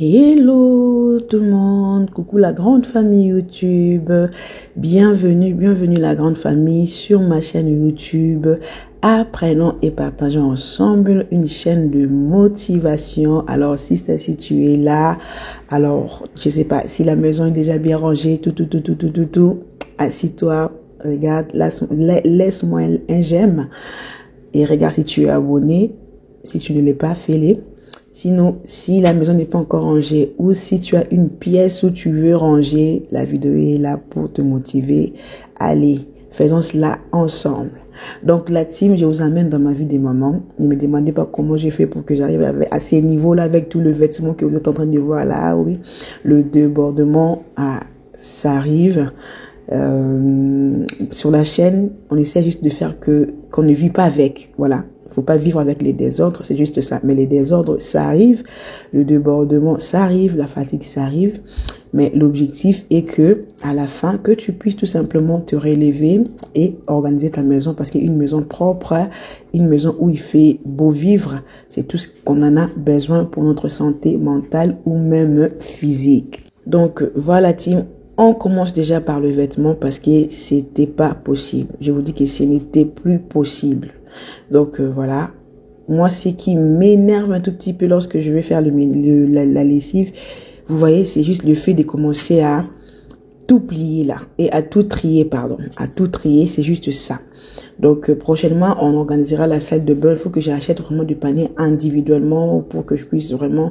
Hello tout le monde, coucou la grande famille YouTube, bienvenue la grande famille sur ma chaîne YouTube. Apprenons et partageons ensemble une chaîne de motivation. Alors si tu es là, alors je sais pas si la maison est déjà bien rangée, tout, assis-toi, regarde, laisse-moi un j'aime et regarde si tu es abonné, si tu ne l'es pas, fais-le. Sinon, si la maison n'est pas encore rangée ou si tu as une pièce où tu veux ranger, la vidéo est là pour te motiver. Allez, faisons cela ensemble. Donc la team, je vous amène dans ma vie des mamans. Ne me demandez pas comment j'ai fait pour que j'arrive à ces niveaux-là avec tout le vêtement que vous êtes en train de voir là. Oui, le débordement, ça arrive. Sur la chaîne, on essaie juste de faire qu'on ne vit pas avec. Voilà. Faut pas vivre avec les désordres, c'est juste ça. Mais les désordres, ça arrive. Le débordement, ça arrive. La fatigue, ça arrive. Mais l'objectif est que, à la fin, que tu puisses tout simplement te relever et organiser ta maison. Parce qu'une maison propre, une maison où il fait beau vivre, c'est tout ce qu'on en a besoin pour notre santé mentale ou même physique. Donc, voilà, team. On commence déjà par le vêtement parce que c'était pas possible. Je vous dis que ce n'était plus possible. Donc voilà, moi ce qui m'énerve un tout petit peu lorsque je vais faire la lessive, vous voyez, c'est juste le fait de commencer à tout plier là et à tout trier, c'est juste ça. Donc prochainement, on organisera la salle de bain. Il faut que j'achète vraiment du panier individuellement pour que je puisse vraiment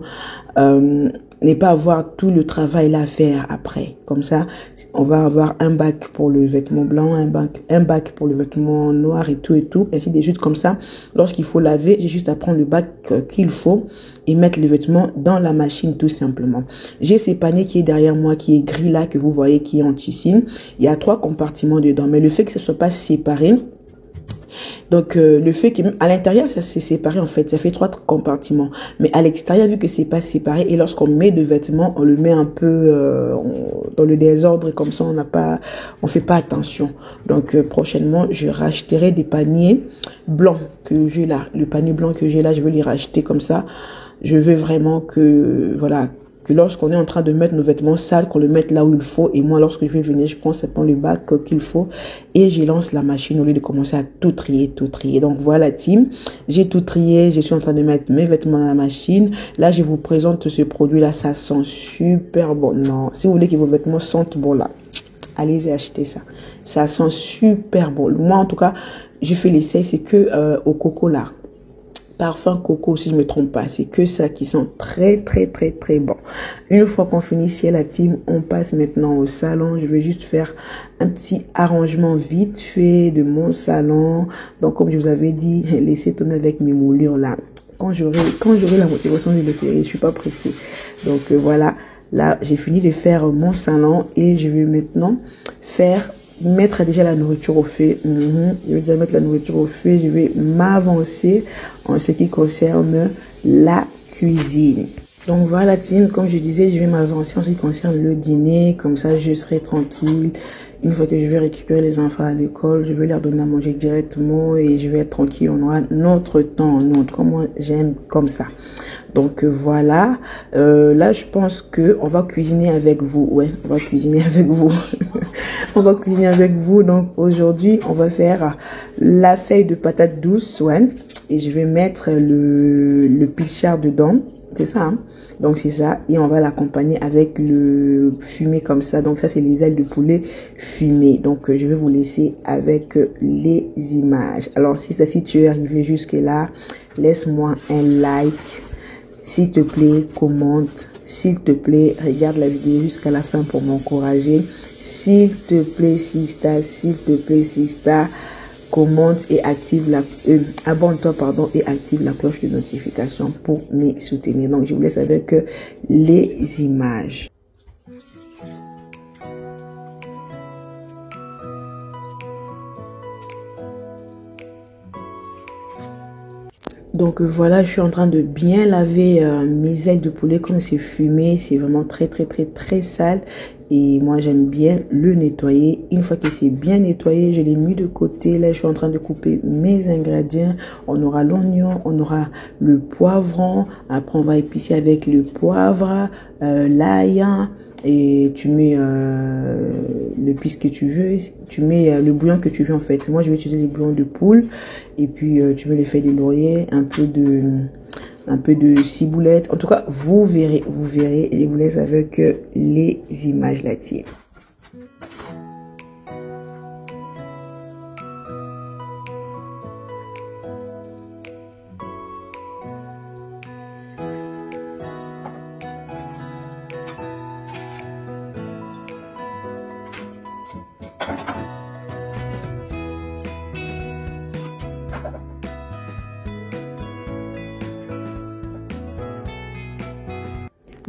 ne pas avoir tout le travail là à faire après. Comme ça, on va avoir un bac pour le vêtement blanc, un bac pour le vêtement noir et tout, ainsi de suite. Comme ça, lorsqu'il faut laver, j'ai juste à prendre le bac qu'il faut et mettre les vêtements dans la machine tout simplement. J'ai ce panier qui est derrière moi, qui est gris là, que vous voyez, qui est en tisane. Il y a 3 compartiments dedans, mais le fait que ce soit pas séparé, donc le fait qu'à l'intérieur ça s'est séparé, en fait ça fait 3 compartiments, mais à l'extérieur vu que c'est pas séparé, et lorsqu'on met de vêtements on le met un peu dans le désordre, comme ça on fait pas attention. Donc prochainement je racheterai des paniers blancs que j'ai là. Le panier blanc que j'ai là, je veux les racheter. Comme ça je veux vraiment que voilà, que lorsqu'on est en train de mettre nos vêtements sales, qu'on le mette là où il faut. Et moi, lorsque je vais venir, je prends le bac qu'il faut et je lance la machine au lieu de commencer à tout trier. Donc voilà, team, j'ai tout trié, je suis en train de mettre mes vêtements dans la machine. Là, je vous présente ce produit-là, ça sent super bon. Non, si vous voulez que vos vêtements sentent bon là, allez-y acheter ça. Ça sent super bon. Moi, en tout cas, je fais l'essai, c'est que au coco là. Parfum coco, si je me trompe pas, c'est que ça qui sent très bon. Une fois qu'on finit chez la team, on passe maintenant au salon. Je vais juste faire un petit arrangement vite fait de mon salon. Donc comme je vous avais dit, laissez tourner avec mes moulures là. Quand j'aurai la motivation, je le ferai. Je suis pas pressée. Donc voilà, là j'ai fini de faire mon salon et je vais maintenant mettre déjà la nourriture au feu. Je vais déjà mettre la nourriture au feu. Je vais m'avancer en ce qui concerne la cuisine. Donc voilà, team, comme je disais, je vais m'avancer en ce qui concerne le dîner. Comme ça, je serai tranquille. Une fois que je vais récupérer les enfants à l'école, je vais leur donner à manger directement et je vais être tranquille. On aura notre temps, moi j'aime comme ça. Donc voilà, là je pense que on va cuisiner avec vous. Ouais, on va cuisiner avec vous. On va cuisiner avec vous. Donc aujourd'hui, on va faire la feuille de patate douce, ouais. Et je vais mettre le pilchard dedans. C'est ça, hein? Donc c'est ça, et on va l'accompagner avec le fumé comme ça. Donc ça c'est les ailes de poulet fumées. Donc je vais vous laisser avec les images. Alors si tu es arrivé jusque là, laisse-moi un like, s'il te plaît, commente, s'il te plaît, regarde la vidéo jusqu'à la fin pour m'encourager. s'il te plaît, Sista, s'il te plaît, Sista, commente et active abonne-toi, pardon, et active la cloche de notification pour me soutenir. Donc, je vous laisse avec les images. Donc voilà, je suis en train de bien laver mes ailes de poulet. Comme c'est fumé, c'est vraiment très sale. Et moi, j'aime bien le nettoyer. Une fois que c'est bien nettoyé, je l'ai mis de côté. Là, je suis en train de couper mes ingrédients. On aura l'oignon, on aura le poivron. Après, on va épicer avec le poivre, l'ail. Et tu mets l'épice que tu veux. Tu mets le bouillon que tu veux en fait. Moi, je vais utiliser les bouillons de poule. Et puis, tu mets les feuilles de laurier, un peu de ciboulette. En tout cas, vous verrez. Et je vous laisse avec les images là-dessus.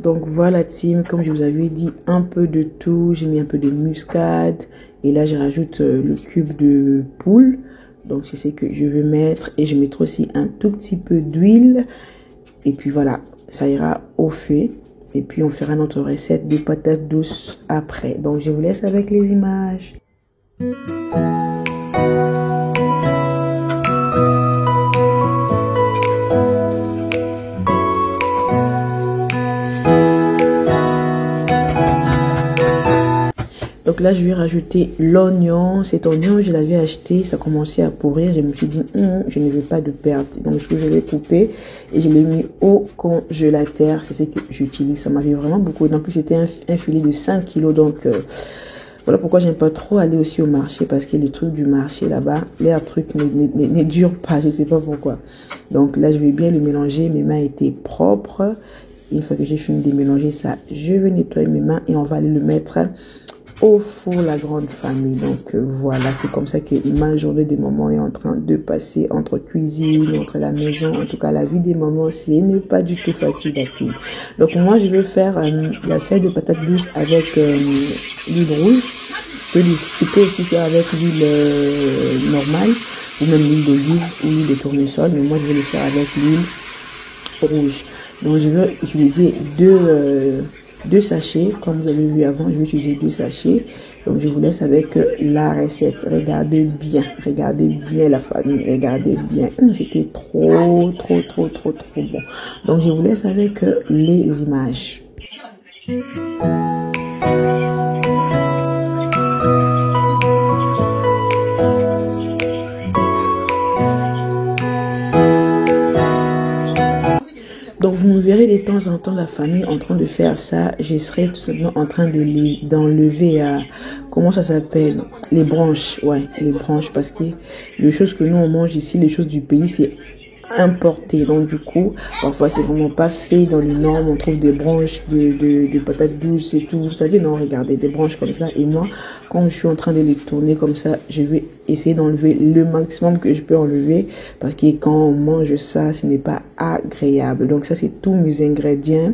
Donc voilà team, comme je vous avais dit, un peu de tout. J'ai mis un peu de muscade et là je rajoute le cube de poule. Donc c'est ce que je veux mettre et je mettrai aussi un tout petit peu d'huile. Et puis voilà, ça ira au feu. Et puis on fera notre recette de patates douces après. Donc je vous laisse avec les images. Donc là, je vais rajouter l'oignon. Cet oignon, je l'avais acheté, ça commençait à pourrir. Je me suis dit, je ne veux pas de perte. Donc, je l'ai coupé et je l'ai mis au congélateur. C'est ce que j'utilise. Ça m'avait vraiment beaucoup. En plus, c'était un filet de 5 kilos. Donc, voilà pourquoi j'aime pas trop aller aussi au marché. Parce que les trucs du marché là-bas, les trucs ne durent pas. Je sais pas pourquoi. Donc là, je vais bien le mélanger. Mes mains étaient propres. Une fois que j'ai fini de mélanger ça, je vais nettoyer mes mains et on va aller le mettre au four, la grande famille. Donc voilà, c'est comme ça que ma journée des mamans est en train de passer entre cuisine, entre la maison. En tout cas, la vie des mamans, ce n'est pas du tout facile à team. Donc moi, je vais faire la feuille de patates douces avec l'huile rouge. Tu peux aussi faire avec l'huile normale ou même l'huile d'olive ou l'huile de tournesol. Mais moi, je vais le faire avec l'huile rouge. Donc je vais utiliser deux sachets, comme vous avez vu avant, je vais utiliser 2 sachets. Donc je vous laisse avec la recette. Regardez bien la famille, regardez bien. C'était trop bon. Donc je vous laisse avec les images. Donc vous me verrez de temps en temps la famille en train de faire ça. Je serai tout simplement en train d'enlever comment ça s'appelle, les branches. Ouais, les branches, parce que les choses que nous on mange ici, les choses du pays, c'est importé. Donc du coup, parfois c'est vraiment pas fait dans les normes. On trouve des branches de patates douces et tout. Vous savez, non, regardez, des branches comme ça. Et moi, quand je suis en train de les tourner comme ça, je vais essayer d'enlever le maximum que je peux enlever. Parce que quand on mange ça, ce n'est pas agréable. Donc ça, c'est tous mes ingrédients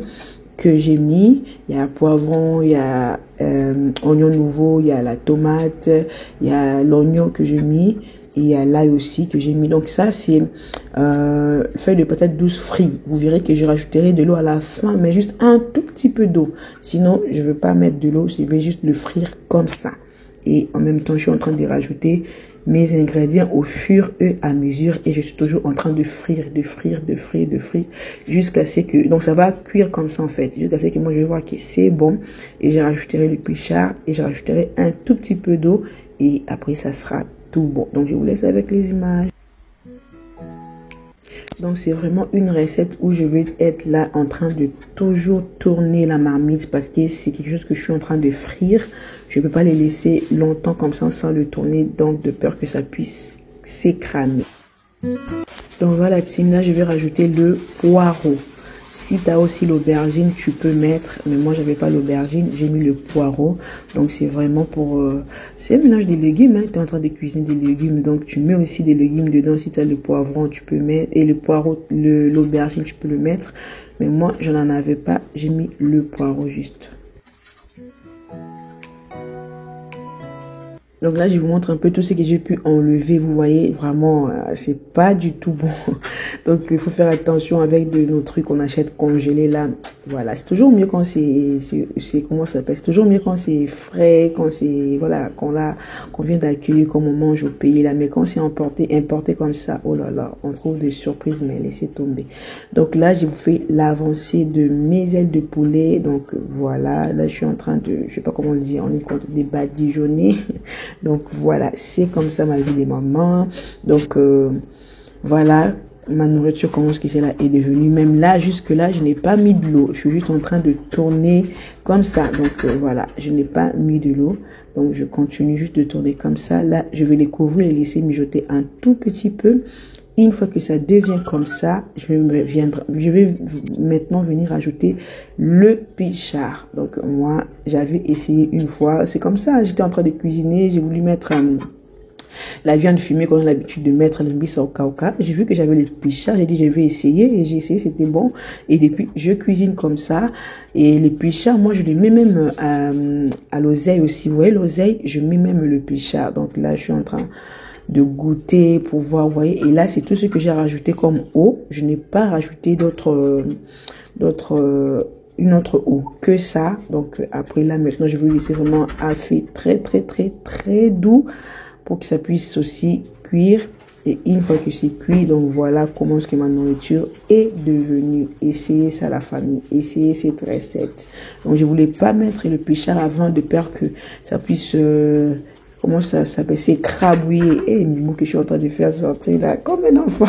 que j'ai mis. Il y a poivron, il y a oignon nouveau, il y a la tomate, il y a l'oignon que j'ai mis. Et il y a l'ail aussi que j'ai mis. Donc ça, c'est feuille de patate douce frite. Vous verrez que je rajouterai de l'eau à la fin, mais juste un tout petit peu d'eau. Sinon, je ne veux pas mettre de l'eau, je vais juste le frire comme ça. Et en même temps, je suis en train de rajouter mes ingrédients au fur et à mesure. Et je suis toujours en train de frire, jusqu'à ce que... Donc ça va cuire comme ça en fait. Jusqu'à ce que moi, je vais voir que c'est bon. Et je rajouterai le pichard et je rajouterai un tout petit peu d'eau. Et après, ça sera tout bon. Donc je vous laisse avec les images. Donc c'est vraiment une recette où je vais être là en train de toujours tourner la marmite parce que c'est quelque chose que je suis en train de frire. Je ne peux pas les laisser longtemps comme ça sans le tourner, donc de peur que ça puisse s'écramer. Donc voilà team, là je vais rajouter le poireau. Si tu as aussi l'aubergine, tu peux mettre, mais moi j'avais pas l'aubergine, j'ai mis le poireau. Donc c'est vraiment pour c'est un mélange des légumes, hein. Tu es en train de cuisiner des légumes, donc tu mets aussi des légumes dedans. Si tu as le poivron, tu peux mettre, et le poireau, l'aubergine, tu peux le mettre. Mais moi je n'en avais pas, j'ai mis le poireau juste. Donc là, je vous montre un peu tout ce que j'ai pu enlever. Vous voyez, vraiment, c'est pas du tout bon. Donc, il faut faire attention avec nos trucs qu'on achète congelés là. Voilà, c'est toujours mieux quand comment ça s'appelle? C'est toujours mieux quand c'est frais, quand c'est, voilà, qu'on vient d'accueillir, comme on mange au pays là. Mais quand c'est importé comme ça, oh là là, on trouve des surprises, mais laissez tomber. Donc là, je vous fais l'avancée de mes ailes de poulet. Donc voilà, là, je suis en train de, je sais pas comment le dire, on est contre des badigeonner. Donc voilà, c'est comme ça ma vie des mamans. Donc voilà, ma nourriture, comment ce qui c'est là est devenue. Même là, jusque là, je n'ai pas mis de l'eau. Je suis juste en train de tourner comme ça. Donc voilà, je n'ai pas mis de l'eau. Donc je continue juste de tourner comme ça. Là, je vais les couvrir et laisser mijoter un tout petit peu. Une fois que ça devient comme ça, je vais maintenant venir ajouter le pichard. Donc moi, j'avais essayé une fois. C'est comme ça, j'étais en train de cuisiner. J'ai voulu mettre la viande fumée qu'on a l'habitude de mettre l'épice au cauca. J'ai vu que j'avais le pichard. J'ai dit, je vais essayer. Et j'ai essayé, c'était bon. Et depuis, je cuisine comme ça. Et les pichard, moi, je les mets même à l'oseille aussi. Vous voyez, l'oseille, je mets même le pichard. Donc là, je suis en train de goûter pour voir, vous voyez. Et là, c'est tout ce que j'ai rajouté comme eau. Je n'ai pas rajouté une autre eau que ça. Donc après là, maintenant, je vais laisser vraiment à feu très doux pour que ça puisse aussi cuire. Et une fois que c'est cuit, donc voilà comment ce que ma nourriture est devenue. Essayez ça la famille, essayez cette recette. Donc je voulais pas mettre le pichard avant de peur que ça puisse comment ça s'appelle, c'est crabouiller. Et le mot que je suis en train de faire sortir là, comme un enfant.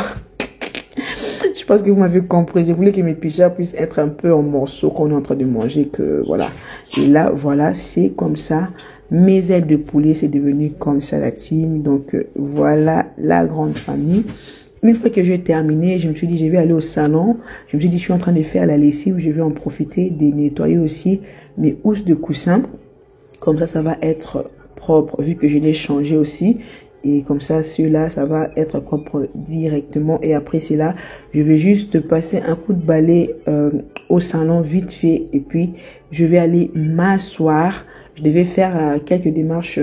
Je pense que vous m'avez compris. Je voulais que mes pichards puissent être un peu en morceaux qu'on est en train de manger, que voilà. Et là, voilà, c'est comme ça. Mes ailes de poulet, c'est devenu comme ça la team. Donc voilà la grande famille. Une fois que j'ai terminé, je me suis dit, je vais aller au salon. Je me suis dit, je suis en train de faire la lessive. Je vais en profiter de nettoyer aussi mes housses de coussin. Comme ça va être propre, vu que je l'ai changé aussi. Et comme ça, ceux-là, ça va être propre directement. Et après, c'est là, je vais juste passer un coup de balai au salon vite fait. Et puis, je vais aller m'asseoir. Je devais faire quelques démarches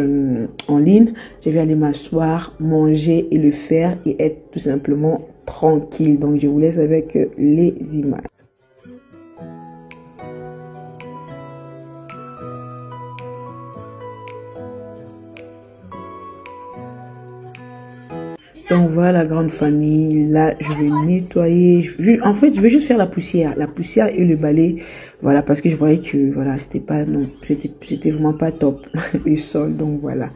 en ligne. Je vais aller m'asseoir, manger et le faire et être tout simplement tranquille. Donc, je vous laisse avec les images. Donc voilà la grande famille. Là, je vais nettoyer. En fait, je vais juste faire la poussière et le balai. Voilà, parce que je voyais que voilà, c'était pas non, c'était vraiment pas top les sols. Donc voilà.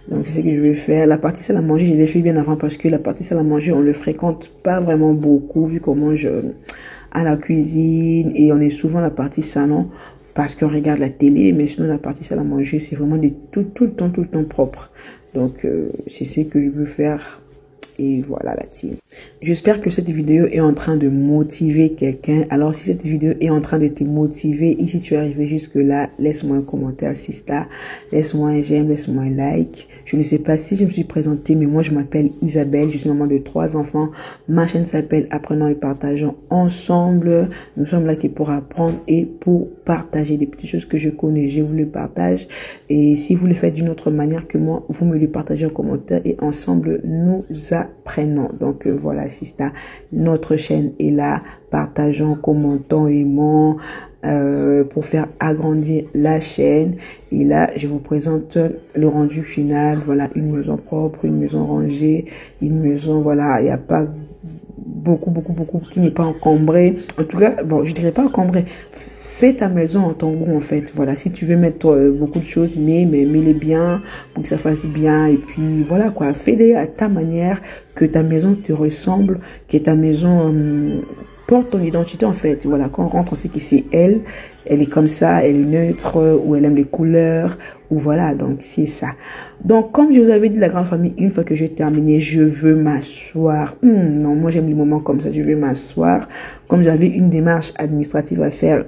Donc c'est ce que je vais faire. La partie salle à manger, je l'ai fait bien avant parce que la partie salle à manger, on le fréquente pas vraiment beaucoup vu qu'on mange à la cuisine et on est souvent la partie salon parce qu'on regarde la télé. Mais sinon la partie salle à manger, c'est vraiment tout le temps propre. Donc c'est ce que je veux faire. Et voilà la team. J'espère que cette vidéo est en train de motiver quelqu'un. Alors si cette vidéo est en train de te motiver, et si tu es arrivé jusque là, laisse-moi un commentaire si ça, laisse-moi un j'aime, laisse-moi un like. Je ne sais pas si je me suis présentée, mais moi je m'appelle Isabelle, je suis maman de 3 enfants. Ma chaîne s'appelle Apprenons et Partageons Ensemble. Nous sommes là pour apprendre et pour partager des petites choses que je connais, je vous le partage. Et si vous le faites d'une autre manière que moi, vous me le partagez en commentaire et ensemble nous apprenons. Donc voilà, Sista, notre chaîne est là. Partageons, commentons, aimons pour faire agrandir la chaîne. Et là, je vous présente le rendu final. Voilà, une maison propre, une maison rangée, une maison, voilà, il n'y a pas beaucoup qui n'est pas encombré. En tout cas, bon, je dirais pas encombré. Fais ta maison en ton goût, en fait. Voilà, si tu veux mettre beaucoup de choses, mais mets-les bien pour que ça fasse bien. Et puis, voilà, quoi. Fais-les à ta manière, que ta maison te ressemble, que ta maison porte ton identité en fait. Voilà, quand on rentre, on sait que c'est elle. Elle est comme ça, elle est neutre, ou elle aime les couleurs, ou voilà, donc c'est ça. Donc, comme je vous avais dit, la grande famille, une fois que j'ai terminé, je veux m'asseoir. Non, moi j'aime les moments comme ça, je veux m'asseoir. Comme j'avais une démarche administrative à faire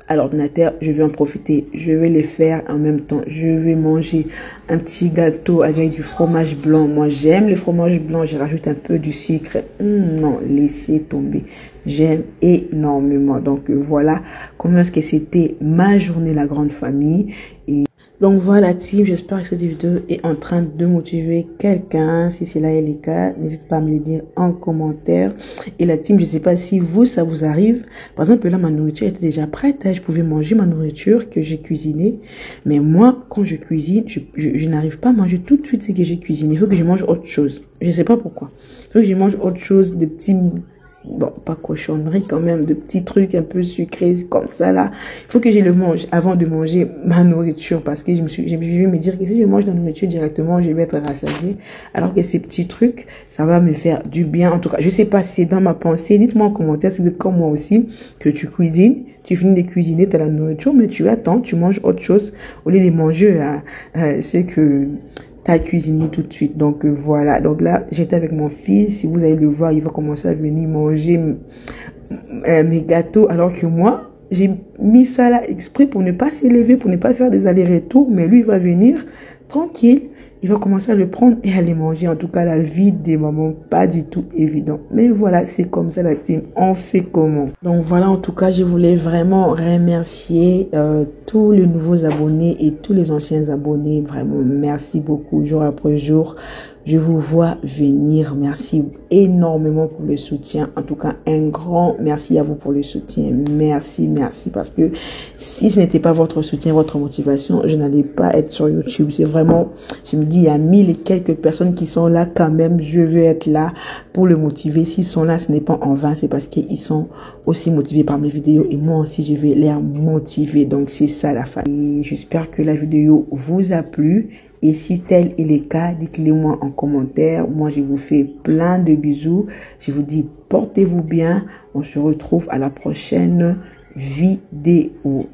à l'ordinateur, je vais en profiter, je vais les faire en même temps, je vais manger un petit gâteau avec du fromage blanc. Moi j'aime le fromage blanc, je rajoute un peu du sucre. Non, laissez tomber, j'aime énormément. Donc voilà comment est-ce que c'était ma journée, la grande famille. Et donc voilà team, j'espère que cette vidéo est en train de motiver quelqu'un. Si c'est là et le cas, n'hésite pas à me le dire en commentaire. Et la team, je sais pas si vous, ça vous arrive. Par exemple, là, ma nourriture était déjà prête. Je pouvais manger ma nourriture que j'ai cuisinée. Mais moi, quand je cuisine, je n'arrive pas à manger tout de suite ce que j'ai cuisiné. Il faut que je mange autre chose. Je sais pas pourquoi. Il faut que je mange autre chose, des petits... Bon, pas cochonnerie quand même, de petits trucs un peu sucrés comme ça là. Il faut que je le mange avant de manger ma nourriture parce que je vais me dire que si je mange la nourriture directement, je vais être rassasiée. Alors que ces petits trucs, ça va me faire du bien. En tout cas, je sais pas si c'est dans ma pensée. Dites-moi en commentaire si vous êtes comme moi aussi, que tu cuisines, tu finis de cuisiner, tu as la nourriture, mais tu attends, tu manges autre chose au lieu de manger. C'est que... t'as cuisiné tout de suite. Donc voilà. Donc là, j'étais avec mon fils. Si vous allez le voir, il va commencer à venir manger mes gâteaux. Alors que moi, j'ai mis ça là exprès pour ne pas s'élever, pour ne pas faire des allers-retours. Mais lui, il va venir tranquille. Il va commencer à le prendre et à les manger. En tout cas, la vie des mamans, pas du tout évident. Mais voilà, c'est comme ça la team. On fait comment? Donc voilà, en tout cas, je voulais vraiment remercier tous les nouveaux abonnés et tous les anciens abonnés. Vraiment, merci beaucoup, jour après jour. Je vous vois venir. Merci énormément pour le soutien. En tout cas, un grand merci à vous pour le soutien. Merci, merci. Parce que si ce n'était pas votre soutien, votre motivation, je n'allais pas être sur YouTube. C'est vraiment, je me dis, il y a 1000 et quelques personnes qui sont là quand même. Je veux être là pour le motiver. S'ils sont là, ce n'est pas en vain. C'est parce qu'ils sont aussi motivés par mes vidéos. Et moi aussi, je vais les motiver. Donc, c'est ça la famille. J'espère que la vidéo vous a plu. Et si tel est le cas, dites-le moi en commentaire. Moi, je vous fais plein de bisous. Je vous dis, portez-vous bien. On se retrouve à la prochaine vidéo.